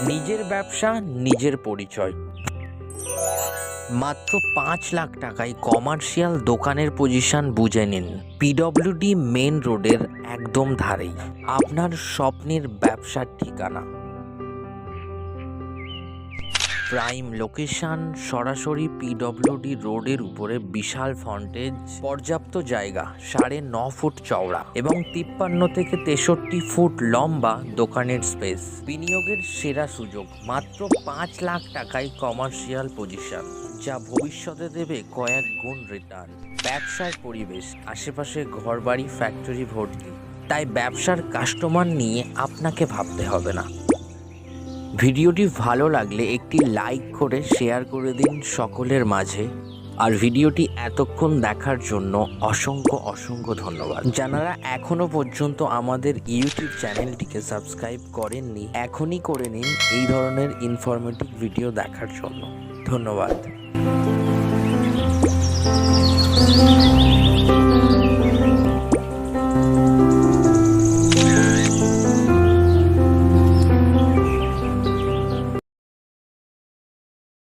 নিজের ব্যবসা, নিজের পরিচয়। মাত্র ৫ লাখ টাকায় কমার্শিয়াল দোকানের পজিশন বুঝে নিন। পিডব্লিউডি মেন রোডের একদম ধারেই আপনার স্বপ্নের ব্যবসার ঠিকানা। প্রাইম লোকেশন, সরাসরি পিডব্লিউডি রোডের উপরে বিশাল ফ্রন্টেজ, পর্যাপ্ত জায়গা, ৯.৫ ফুট চওড়া এবং ৫৩ থেকে ৬৩ ফুট লম্বা দোকানের স্পেস। বিনিয়োগের সেরা সুযোগ, মাত্র ৫ লাখ টাকায় কমার্শিয়াল পজিশন, যা ভবিষ্যতে দেবে কয়েক গুণ রিটার্ন। ব্যবসার পরিবেশ, আশেপাশে ঘরবাড়ি, ফ্যাক্টরি ভর্তি, তাই ব্যবসার কাস্টমার নিয়ে আপনাকে ভাবতে হবে না। ভিডিওটি ভালো লাগলে একটি লাইক করে শেয়ার করে দিন সকলের মাঝে। আর ভিডিওটি এতক্ষণ দেখার জন্য অসংখ্য ধন্যবাদ। যারা এখনো পর্যন্ত আমাদের ইউটিউব চ্যানেলটিকে সাবস্ক্রাইব করেননি, এখনই করে নিন এই ধরনের ইনফরমেটিভ ভিডিও দেখার জন্য। ধন্যবাদ।